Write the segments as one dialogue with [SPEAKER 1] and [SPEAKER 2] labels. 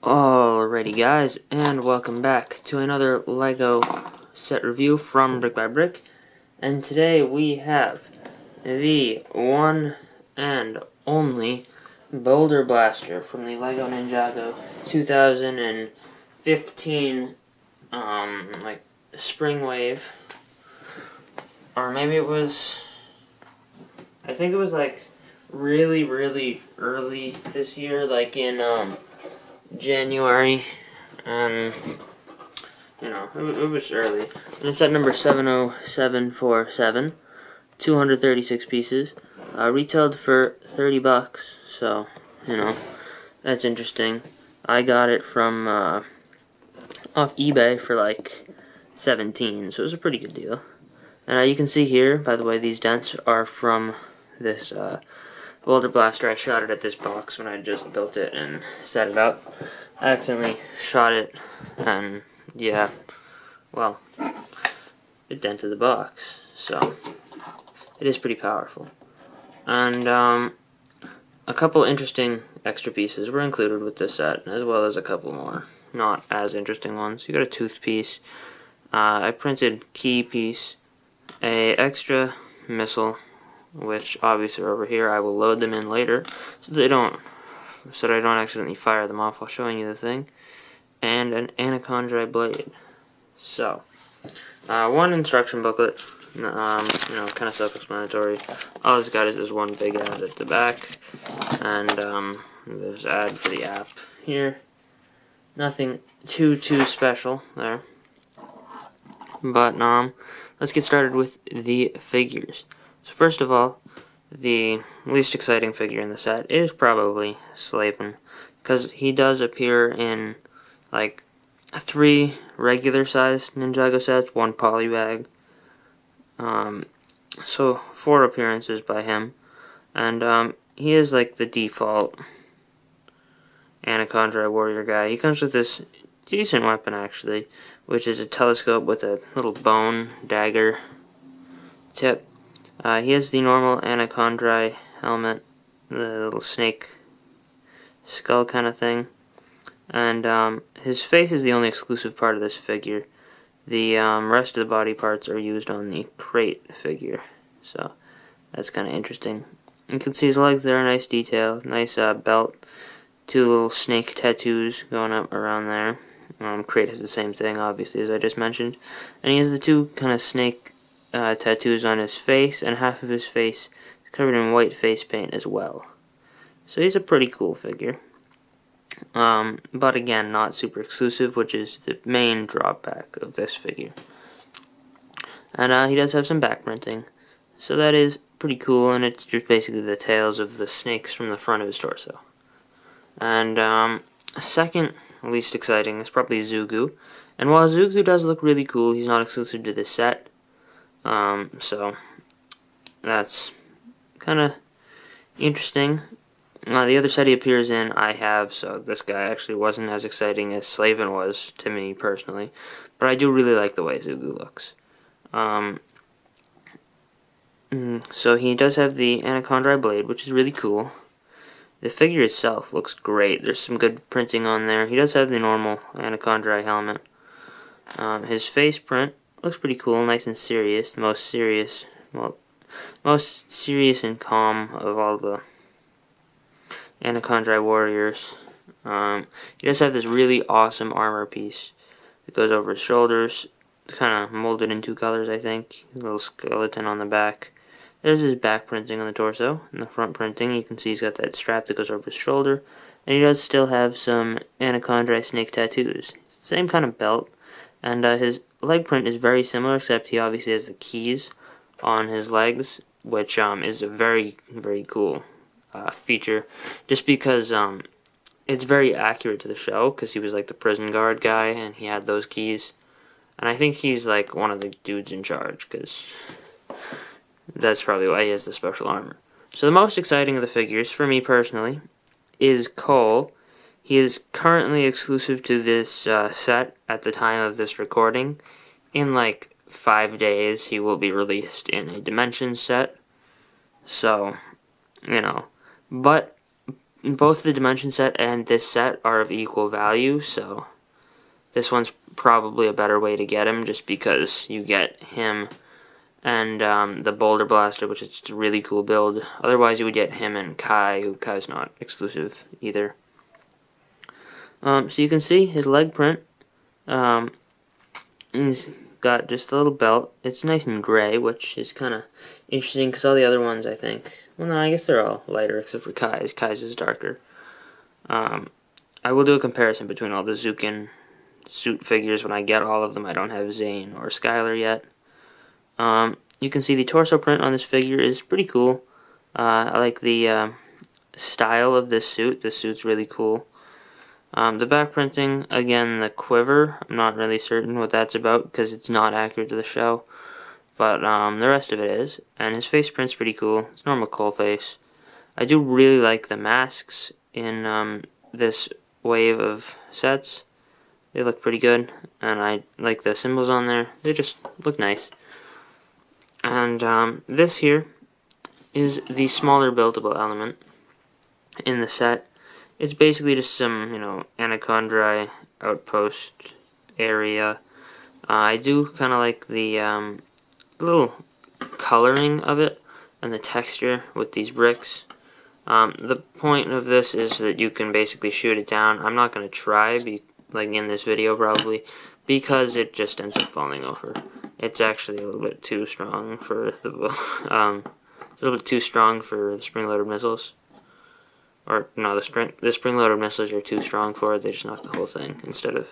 [SPEAKER 1] Alrighty guys, and welcome back to another LEGO set review from BrickByBrick. And today we have the one and only Boulder Blaster from the LEGO Ninjago 2015 like spring wave. Or maybe it was, I think it was like really early this year, like in January, and you know, it was early. And it's at number 70747, 236 pieces, retailed for $30, so, you know, that's interesting. I got it from, off eBay for like 17, so it was a pretty good deal. And you can see here, by the way, these dents are from this, Boulder Blaster. I shot it at this box when I just built it and set it up. I accidentally shot it, and yeah, well, it dented the box, so it is pretty powerful. And a couple interesting extra pieces were included with this set, as well as a couple more not as interesting ones. You got a tooth piece, I printed key piece, a extra missile, which obviously are over here. I will load them in later so that I don't accidentally fire them off while showing you the thing. And an anaconda blade. So, one instruction booklet, you know, kind of self-explanatory. All it's got is this one big ad at the back, and there's an ad for the app here. Nothing too special there. But let's get started with the figures. So first of all, the least exciting figure in the set is probably Slavin, because he does appear in like 3 regular sized Ninjago sets, 1 polybag. So 4 appearances by him, and he is like the default Anaconda warrior guy. He comes with this decent weapon actually, which is a telescope with a little bone dagger tip. He has the normal anaconda helmet, the little snake skull kind of thing, and his face is the only exclusive part of this figure. The rest of the body parts are used on the crate figure, so that's kind of interesting. You can see his legs there, nice detail, nice belt, 2 little snake tattoos going up around there. Crate has the same thing, obviously, as I just mentioned, and he has the 2 kind of snake tattoos on his face, and half of his face is covered in white face paint as well. So he's a pretty cool figure. But again, not super exclusive, which is the main drawback of this figure. And he does have some back printing, so that is pretty cool, and it's just basically the tails of the snakes from the front of his torso. And second least exciting is probably Zugu. And while Zugu does look really cool, he's not exclusive to this set. So that's kind of interesting. The other set he appears in, I have, so this guy actually wasn't as exciting as Slavin was to me personally, but I do really like the way Zugu looks. So he does have the anaconda blade, which is really cool. The figure itself looks great. There's some good printing on there. He does have the normal anaconda helmet. His face print looks pretty cool, nice and serious. The most serious and calm of all the Anaconda warriors. He does have this really awesome armor piece that goes over his shoulders. It's kind of molded in 2 colors, I think. A little skeleton on the back. There's his back printing on the torso. And the front printing, you can see he's got that strap that goes over his shoulder. And he does still have some anaconda snake tattoos. Same kind of belt. And his leg print is very similar, except he obviously has the keys on his legs, which is a very cool feature, just because it's very accurate to the show, because he was like the prison guard guy and he had those keys, and I think he's like one of the dudes in charge, because that's probably why he has the special armor. So the most exciting of the figures for me personally is Cole. He is currently exclusive to this set at the time of this recording. In like 5 days he will be released in a Dimensions set, so you know. But both the dimension set and this set are of equal value, so this one's probably a better way to get him, just because you get him and the Boulder Blaster, which is just a really cool build. Otherwise, you would get him and Kai, who Kai's not exclusive either. So you can see his leg print. He's got just a little belt. It's nice and gray, which is kind of interesting because all the other ones, I think, well, no, I guess they're all lighter except for Kai's. Kai's is darker. I will do a comparison between all the Zukin suit figures when I get all of them. I don't have Zane or Skylar yet. You can see the torso print on this figure is pretty cool. I like the style of this suit. This suit's really cool. The back printing, again, the quiver, I'm not really certain what that's about because it's not accurate to the show. But the rest of it is. And his face print's pretty cool. It's normal Cole face. I do really like the masks in this wave of sets. They look pretty good. And I like the symbols on there. They just look nice. And this here is the smaller buildable element in the set. It's basically just some, Anacondri outpost area. I do kind of like the little coloring of it and the texture with these bricks. The point of this is that you can basically shoot it down. I'm not going to try, like in this video probably, because it just ends up falling over. It's actually a little bit too strong for the it's a little bit too strong for the spring-loaded missiles. Or no, the spring-loaded missiles are too strong for it. They just knock the whole thing instead of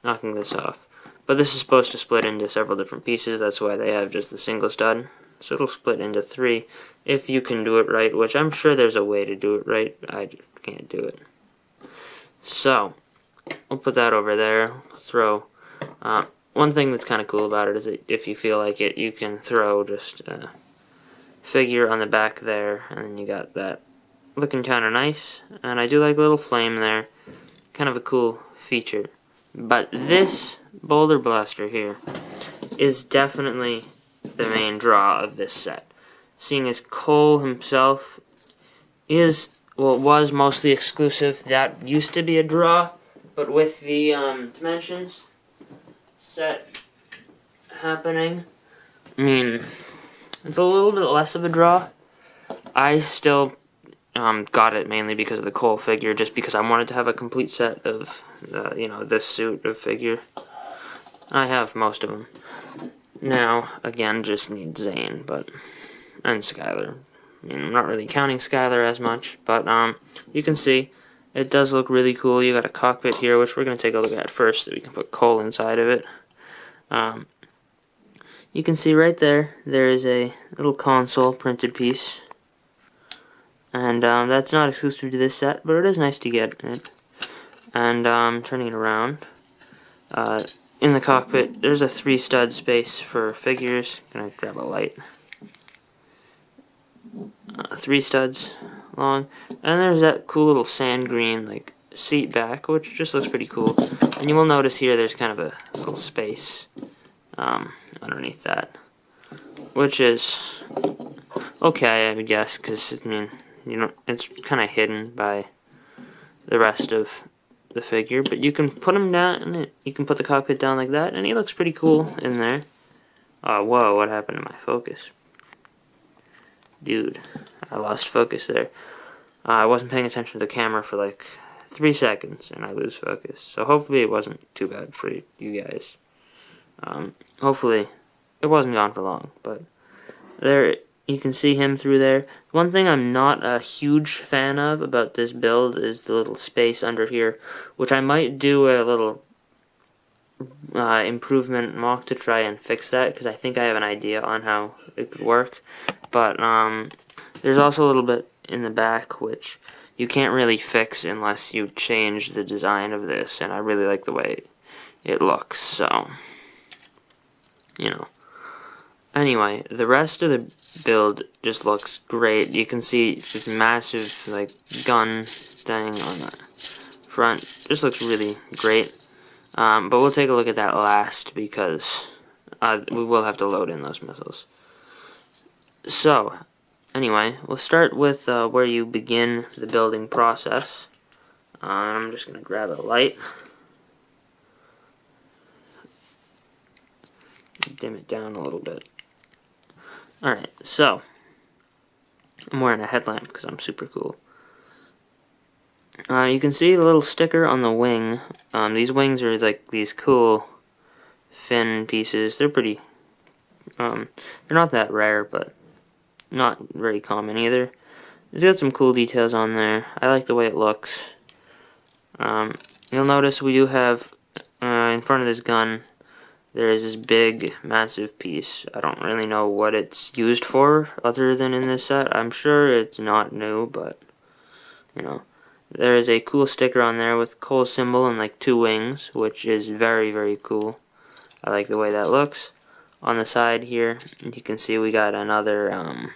[SPEAKER 1] knocking this off. But this is supposed to split into several different pieces. That's why they have just the single stud. So it'll split into 3 if you can do it right, which I'm sure there's a way to do it right. I just can't do it. So we'll put that over there. Throw. One thing that's kind of cool about it is that if you feel like it, you can throw just a figure on the back there, and then you got that looking kind of nice. And I do like a little flame there, kind of a cool feature. But this Boulder Blaster here is definitely the main draw of this set, seeing as Cole himself is, well, it was mostly exclusive. That used to be a draw, but with the dimensions set happening, I mean, it's a little bit less of a draw. I still got it mainly because of the Cole figure, just because I wanted to have a complete set of, this suit of figure. I have most of them. Now, again, just need Zane, and Skylar. I mean, I'm not really counting Skylar as much, but you can see it does look really cool. You got a cockpit here, which we're going to take a look at first, so we can put Cole inside of it. You can see right there, there is a little console printed piece. And that's not exclusive to this set, but it is nice to get it. And turning it around, in the cockpit, there's a 3-stud space for figures. Gonna grab a light. 3 studs long, and there's that cool little sand green seat back, which just looks pretty cool. And you will notice here there's kind of a little space underneath that, which is okay, I would guess, because I mean, it's kind of hidden by the rest of the figure, but you can put him down, and you can put the cockpit down like that, and he looks pretty cool in there. Whoa, what happened to my focus? Dude, I lost focus there. I wasn't paying attention to the camera for like 3 seconds, and I lose focus. So hopefully it wasn't too bad for you guys. Hopefully it wasn't gone for long, but there you can see him through there. One thing I'm not a huge fan of about this build is the little space under here, which I might do a little improvement mock to try and fix that, because I think I have an idea on how it could work. But there's also a little bit in the back which you can't really fix unless you change the design of this, and I really like the way it looks, so Anyway, the rest of the build just looks great. You can see this massive gun thing on the front. Just looks really great. But we'll take a look at that last, because we will have to load in those missiles. So, anyway, we'll start with where you begin the building process. I'm just going to grab a light. Dim it down a little bit. Alright, so I'm wearing a headlamp because I'm super cool. You can see the little sticker on the wing. These wings are like these cool fin pieces. They're pretty, they're not that rare, but not very common either. It's got some cool details on there. I like the way it looks. You'll notice we do have, in front of this gun, there is this big, massive piece. I don't really know what it's used for, other than in this set. I'm sure it's not new, but, you know. There is a cool sticker on there with Cole's symbol and like 2 wings, which is very, very cool. I like the way that looks. On the side here, you can see we got another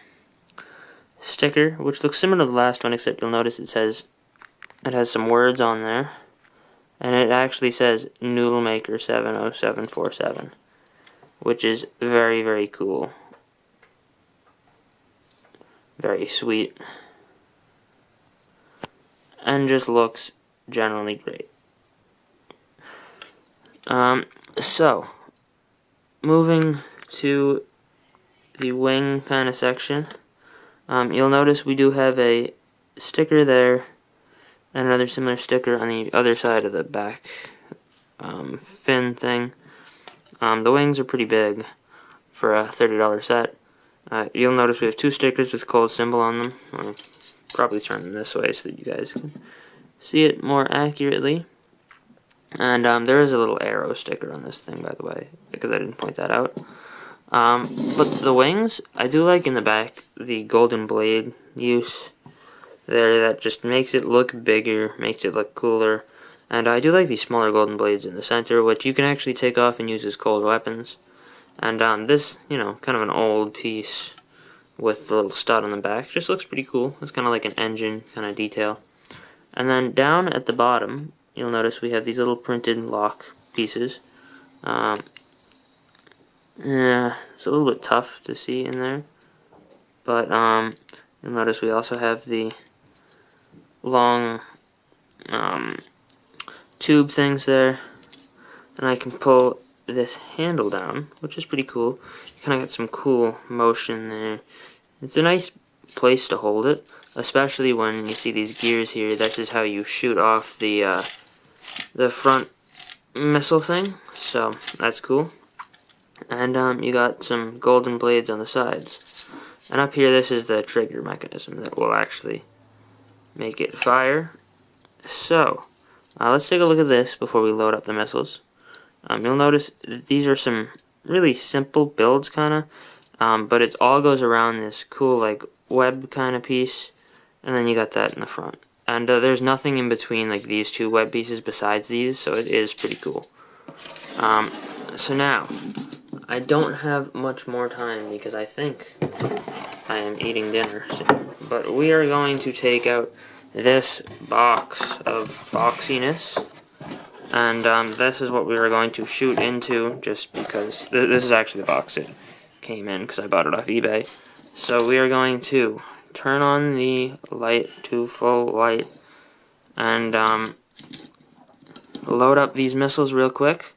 [SPEAKER 1] sticker, which looks similar to the last one, except you'll notice it has some words on there. And it actually says Noodle Maker 70747, which is very, very cool. Very sweet. And just looks generally great. So, moving to the wing kind of section, you'll notice we do have a sticker there and another similar sticker on the other side of the back fin thing. The wings are pretty big for a $30 set. You'll notice we have 2 stickers with Cole's symbol on them. I'll probably turn them this way so that you guys can see it more accurately. And there is a little arrow sticker on this thing, by the way, because I didn't point that out. But the wings, I do like in the back the golden blade use there. That just makes it look bigger, makes it look cooler. And I do like these smaller golden blades in the center, which you can actually take off and use as Cole's weapons. And this, you know, kind of an old piece with the little stud on the back, just looks pretty cool. It's kind of like an engine kind of detail. And then down at the bottom, you'll notice we have these little printed lock pieces. Yeah, it's a little bit tough to see in there, but you'll notice we also have the long tube things there, and I can pull this handle down, which is pretty cool. You kind of got some cool motion there. It's a nice place to hold it, especially when you see these gears here. That is how you shoot off the front missile thing, so that's cool. And you got some golden blades on the sides. And up here, this is the trigger mechanism that will actually make it fire. So, let's take a look at this before we load up the missiles. You'll notice that these are some really simple builds, kind of. But it all goes around this cool, like, web kind of piece. And then you got that in the front. And there's nothing in between, like, these 2 web pieces besides these, so it is pretty cool. So now, I don't have much more time because I think I am eating dinner soon. But we are going to take out this box of boxiness. And this is what we are going to shoot into, just because this is actually the box it came in because I bought it off eBay. So we are going to turn on the light to full light and load up these missiles real quick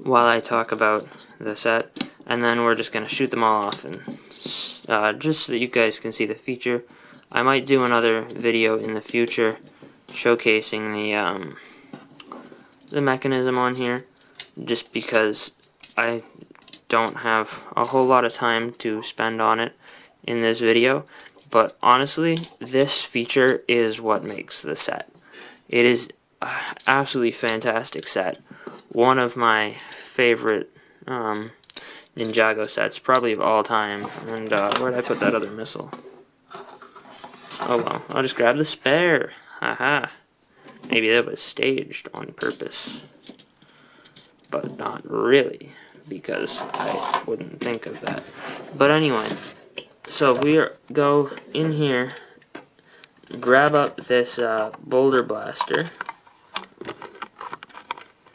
[SPEAKER 1] while I talk about the set, and then we're just going to shoot them all off, and just so that you guys can see the feature. I might do another video in the future showcasing the mechanism on here, just because I don't have a whole lot of time to spend on it in this video. But honestly, this feature is what makes the set. It is an absolutely fantastic set. One of my favorite Ninjago sets, probably of all time. And where'd I put that other missile? Oh well, I'll just grab the spare. Haha. Maybe that was staged on purpose. But not really, because I wouldn't think of that. But anyway, so if we go in here, grab up this Boulder blaster,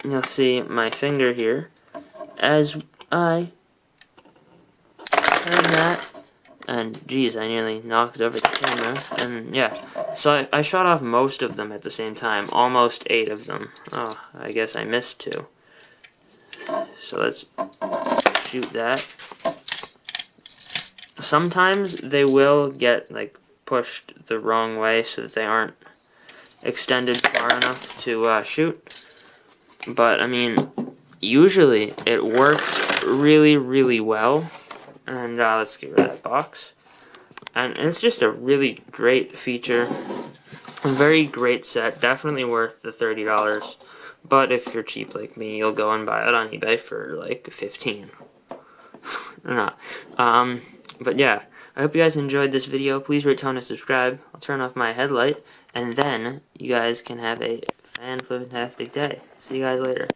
[SPEAKER 1] you'll see my finger here as I turn that, And geez, I nearly knocked over the camera. And yeah, so I shot off most of them at the same time. Almost 8 of them. Oh, I guess I missed 2. So let's shoot that. Sometimes they will get like pushed the wrong way so that they aren't extended far enough to shoot. But I mean, usually it works really, really well. And let's get rid of that box. And it's just a really great feature. A very great set. Definitely worth the $30. But if you're cheap like me, you'll go and buy it on eBay for like $15. Or not. But yeah, I hope you guys enjoyed this video. Please rate, comment, and subscribe. I'll turn off my headlight. And then you guys can have a fan-flippin-tastic day. See you guys later.